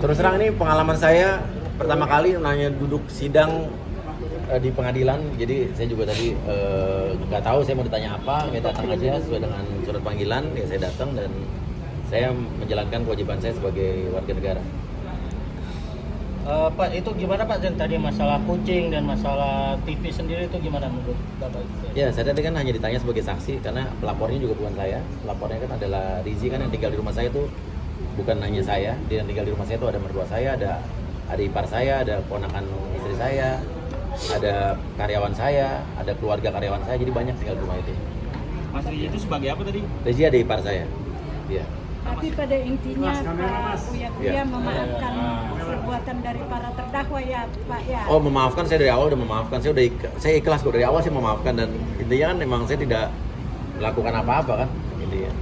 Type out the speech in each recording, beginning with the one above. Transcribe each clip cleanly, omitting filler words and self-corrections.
Terus terang ini pengalaman saya pertama kali nanya duduk sidang di pengadilan. Jadi saya juga tadi nggak tahu saya mau ditanya apa, saya datang aja sesuai dengan surat panggilan. Ya saya datang dan saya menjalankan kewajiban saya sebagai warga negara. Pak, itu gimana Pak, yang tadi masalah kucing dan masalah TV sendiri itu gimana menurut Bapak? Ya, saya tadi kan hanya ditanya sebagai saksi karena pelapornya juga bukan saya. Pelapornya kan adalah Rizi, kan yang tinggal di rumah saya itu bukan hanya saya. Dia yang tinggal di rumah saya itu ada mertua saya, ada adik ipar saya, ada ponakan istri saya, ada karyawan saya, ada keluarga karyawan saya, jadi banyak tinggal di rumah itu. Mas Rizie itu sebagai apa tadi? Rizi ada ipar saya. Iya. Tapi pada intinya Pak Buya Ya. memaafkan perbuatan dari para terdakwa ya Pak ya. Oh, memaafkan, saya dari awal udah memaafkan. Saya ikhlas kok dari awal saya memaafkan, dan intinya kan memang saya tidak melakukan apa-apa kan intinya.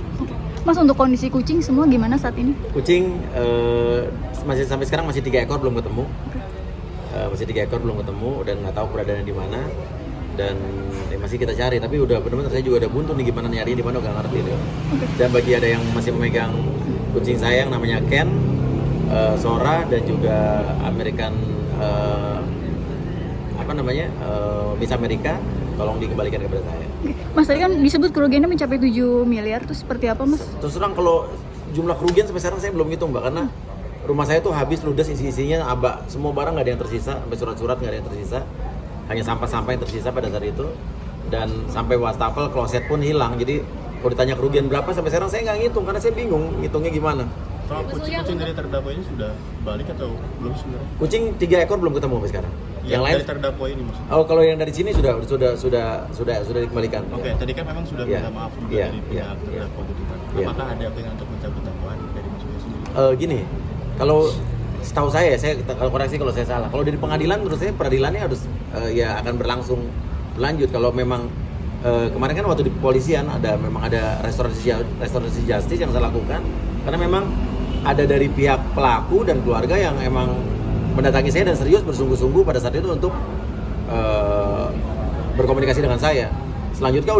Mas, untuk kondisi kucing semua gimana saat ini? Kucing masih sampai sekarang masih 3 ekor belum ketemu. Masih 3 ekor belum ketemu dan nggak tahu keberadaannya di mana, dan masih kita cari. Tapi udah benar-benar saya juga udah buntu nih gimana nyari di mana, nggak ngerti deh. Dan bagi ada yang masih memegang kucing saya yang namanya Ken, Sora, dan juga American Miss Amerika, tolong dikembalikan kepada saya. Mas, tadi kan disebut kerugiannya mencapai 7 miliar, itu seperti apa Mas? Terus terang kalau jumlah kerugian sampai sekarang saya belum hitung Mbak, karena rumah saya tuh habis ludes isi-isinya, semua barang nggak ada yang tersisa, sampai surat-surat nggak ada yang tersisa, hanya sampah-sampah yang tersisa pada saat itu, dan sampai wastafel, kloset pun hilang. Jadi kalau ditanya kerugian berapa sampai sekarang saya nggak ngitung karena saya bingung ngitungnya gimana. Soal kucing dari terdakwa ini sudah balik atau belum sebenarnya? Kucing 3 ekor belum ketemu sampai sekarang. Yang lain dari terdakwa ini maksudnya? Oh, kalau yang dari sini sudah dikembalikan. Oke, Ya. tadi kan memang sudah Iya. minta maaf juga Iya, dari iya, pihak terdakwa gitu kan. Iya. Apakah ada keinginan untuk mencabut dakwaan dari Mas Buya sendiri? Gini, kalau setahu saya kalau koreksi kalau saya salah. Kalau dari pengadilan menurut saya peradilannya harus ya akan berlangsung lanjut. Kalau memang kemarin kan waktu di kepolisian memang ada restorasi justice yang saya lakukan, karena memang ada dari pihak pelaku dan keluarga yang emang mendatangi saya dan serius bersungguh-sungguh pada saat itu untuk berkomunikasi dengan saya. Selanjutnya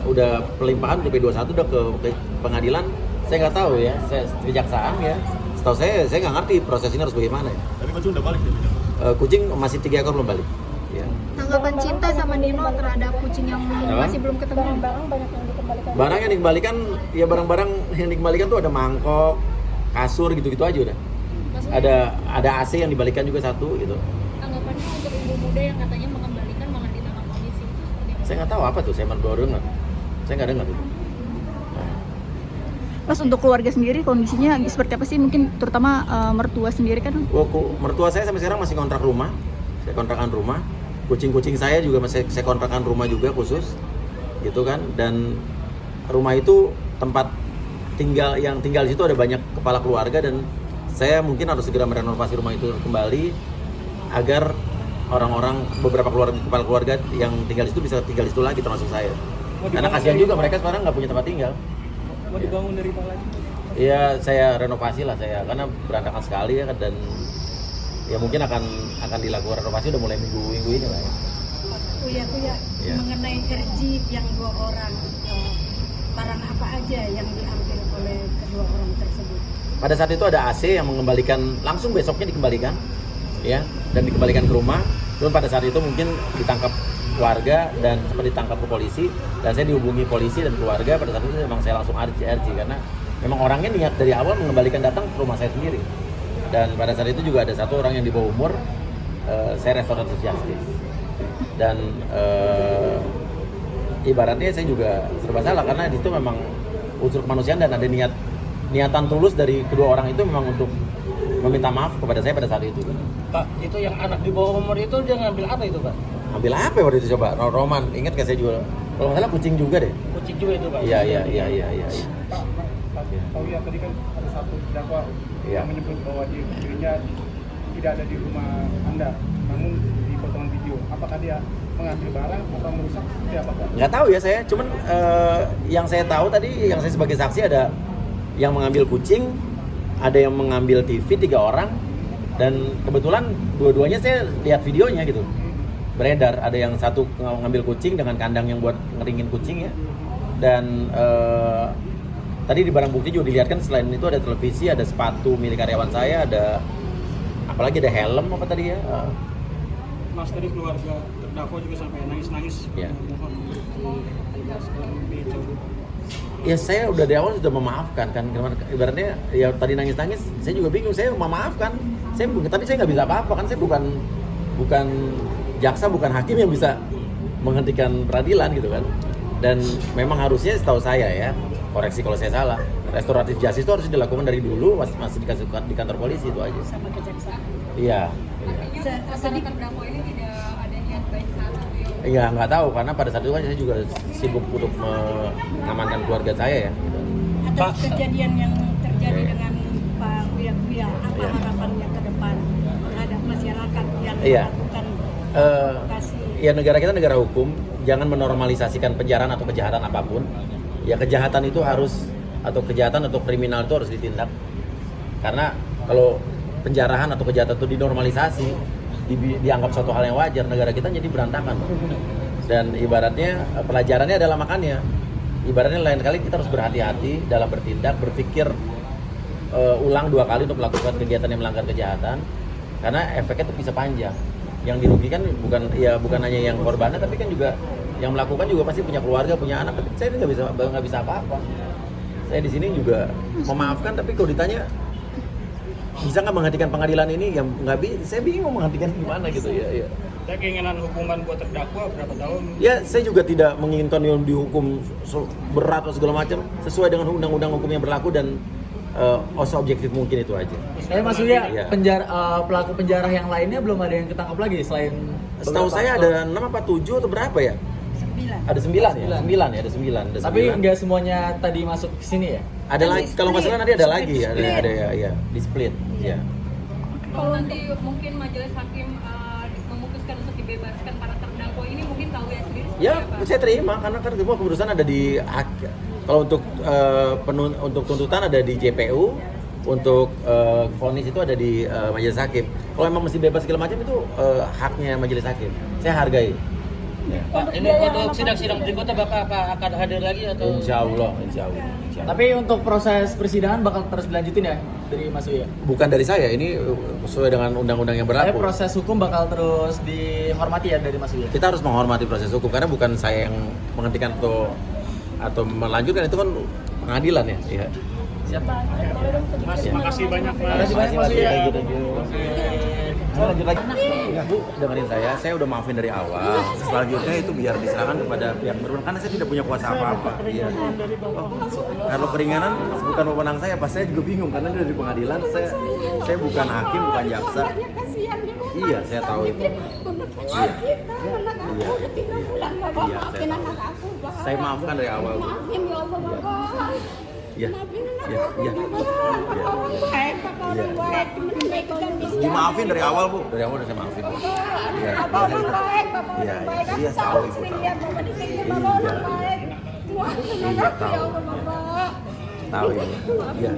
udah pelimpahan untuk P21 udah ke pengadilan. Saya nggak tahu ya, saya kejaksaan ya. Setahu saya nggak ngerti proses ini harus bagaimana ya. Tapi kucing udah balik ya? Kucing masih 3 ekor belum balik. Ya. Tanggapan Cinta sama Nino terhadap kucing yang masih belum ketemu? Barang-barang banyak yang dikembalikan. Barang yang dikembalikan, ya barang-barang yang dikembalikan tuh ada mangkok, kasur gitu-gitu aja udah. Ada AC yang dibalikan juga satu gitu. Tanggapannya untuk ibu muda yang katanya mengembalikan malah ditangkap polisi itu seperti apa? Saya nggak tahu apa tuh, saya baru dengar. Saya nggak dengar tuh. Mas, untuk keluarga sendiri kondisinya seperti apa sih? Mungkin terutama mertua sendiri kan? Mertua saya sampai sekarang masih kontrak rumah. Saya kontrakan rumah. Kucing-kucing saya juga masih saya kontrakan rumah juga khusus. Gitu kan. Dan rumah itu tempat yang tinggal di situ ada banyak kepala keluarga, dan saya mungkin harus segera merenovasi rumah itu kembali agar beberapa kepala keluarga yang tinggal di situ bisa tinggal di situ lagi, termasuk saya. Karena kasihan juga mereka sekarang nggak punya tempat tinggal. Mau dibangun dari mana lagi? Iya, saya renovasi lah karena berantakan sekali ya, dan ya mungkin akan dilakukan renovasi udah mulai minggu ini lah ya. Buya Ya. mengenai RG yang 2 orang, barang apa aja yang diambil oleh kedua orang tersebut? Pada saat itu ada AC yang mengembalikan, langsung besoknya dikembalikan ya, dan dikembalikan ke rumah. Lalu pada saat itu mungkin ditangkap warga dan sempat ditangkap ke polisi, dan saya dihubungi polisi dan keluarga. Pada saat itu memang saya langsung RG karena memang orangnya niat dari awal mengembalikan datang ke rumah saya sendiri. Dan pada saat itu juga ada satu orang yang di bawah umur, saya restoratif justice, dan ibaratnya saya juga serba salah karena di situ memang unsur kemanusiaan dan ada niatan tulus dari kedua orang itu memang untuk meminta maaf kepada saya pada saat itu. Pak, itu yang anak di bawah umur itu dia ngambil apa itu Pak? Ambil apa ya waktu itu coba? Roman, ingat gak saya jual? Kalau nggak salah kucing juga deh. Kucing juga itu Pak? Iya. Tahu ya, tadi kan ada satu terdakwa Iya. yang menyebut bahwa dirinya tidak ada di rumah Anda, namun di potongan video. Apakah dia mengambil barang atau merusak seperti apa Pak? Nggak tahu ya saya, cuman yang saya tahu tadi, yang saya sebagai saksi ada yang mengambil kucing, ada yang mengambil TV 3 orang, dan kebetulan dua-duanya saya lihat videonya gitu. Beredar, ada yang satu ngambil kucing dengan kandang yang buat ngeringin kucing ya, dan tadi di barang bukti juga dilihatkan selain itu ada televisi, ada sepatu milik karyawan saya, ada apalagi ada helm apa tadi ya. Mas, dari keluarga terdakwa juga sampai nangis-nangis. Ya. Mohon dicabut. Ya saya udah dari awal sudah memaafkan kan, ibaratnya ya tadi nangis-nangis, saya juga bingung, saya memaafkan, tapi saya nggak bisa apa-apa kan, saya bukan jaksa, bukan hakim yang bisa menghentikan peradilan gitu kan. Dan memang harusnya setahu saya ya, koreksi kalau saya salah, restoratif justice itu harus dilakukan dari dulu masih di kantor polisi itu aja. Sama kejaksaan. Iya. Artinya masalah terdakwa ini tidak ada niat baik saat itu ya? Iya nggak tahu karena pada saat itu kan saya juga sibuk untuk mengamankan keluarga saya ya. Atas kejadian yang terjadi dengan Pak Buya, apa Iya. harapannya ke depan terhadap masyarakat yang Iya. melakukan Eh, provokasi? ya negara kita negara hukum, jangan menormalisasikan penjarahan atau kejahatan apapun. Ya kejahatan itu harus, atau kejahatan atau kriminal itu harus ditindak. Karena kalau penjarahan atau kejahatan itu dinormalisasi, dianggap suatu hal yang wajar, negara kita jadi berantakan. Dan ibaratnya pelajarannya adalah makanya, ibaratnya lain kali kita harus berhati-hati dalam bertindak, berpikir ulang 2 kali untuk melakukan kegiatan yang melanggar kejahatan, karena efeknya itu bisa panjang. Yang dirugikan bukan hanya yang korbannya, tapi kan juga yang melakukan juga pasti punya keluarga, punya anak. Tapi saya nggak bisa apa-apa. Saya di sini juga memaafkan, tapi kalau ditanya bisa nggak menghentikan pengadilan ini, ya nggak bisa. Saya bingung menghentikan gimana gitu ya. Ada keinginan hukuman buat terdakwa berapa tahun? Ya saya juga tidak menginginkan yang dihukum berat atau segala macam, sesuai dengan undang-undang hukum yang berlaku dan seobjektif mungkin itu aja. Mas Surya, Iya. pelaku penjara yang lainnya belum ada yang ketangkap lagi selain Setahu saya ada 6 apa 7 atau berapa ya? 9. Ada 9 ya? 9 ya, ada 9. Tapi nggak semuanya tadi masuk ke sini ya? Ada lagi, kalau nggak salah nanti ada lagi, Split. ada ya, di split. Ya. Kalau nanti mungkin majelis hakim memutuskan untuk dibebaskan para terdakwa ini, mungkin tahu ya sendiri seperti Ya, apa? saya terima karena kan semua keputusan ada di kalau untuk tuntutan ada di JPU, untuk vonis itu ada di majelis hakim. Kalau emang mesti bebas segala macam itu haknya majelis hakim. Saya hargai. Ya. Pak, ini untuk sidang-sidang berikutnya Bapak akan hadir lagi atau? Insya Allah. Tapi untuk proses persidangan bakal terus dilanjutin ya dari Mas Surya? Bukan dari saya, ini sesuai dengan undang-undang yang Tapi berlaku. proses hukum bakal terus dihormati ya dari Mas Surya? Kita harus menghormati proses hukum karena bukan saya yang menghentikan atau melanjutkan, itu kan pengadilan ya. Iya. Siap. Mas, makasih banyak Mas. Makasih banyak, Mas Surya. Thank you. Saya lanjut lagi. Ya, Bu, dengerin saya udah maafin dari awal. Selanjutnya itu biar diserahkan kepada pihak berwenang karena saya tidak punya kuasa apa-apa. Iya. Kalau keringanan bukan wewenang saya, pas saya juga bingung karena dia dari pengadilan. Saya bukan hakim, bukan jaksa. Iya, saya tahu itu. Iya. Saya maafkan dari awal, Bu. Iya. Dimaafin dari awal, Bu. Dari awal udah saya maafin. Iya. Iya, tahu Ibu. Tahu ya. Iya.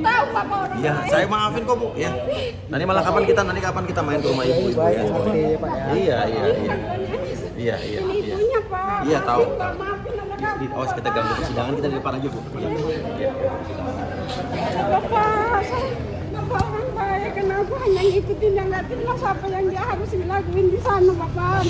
Iya, saya maafin kok, Bu. Ya. Nanti kapan kita main ke rumah Ibu ya. Iya. Iya. Iya, tahu. Oh, kita ganggu persidangan, kita di depan aja, Bu. Iya. Bapak orang baik, kenapa hanya ngikutin yang nggak jelas apa yang dia harus dilakuin di sana, Bapak?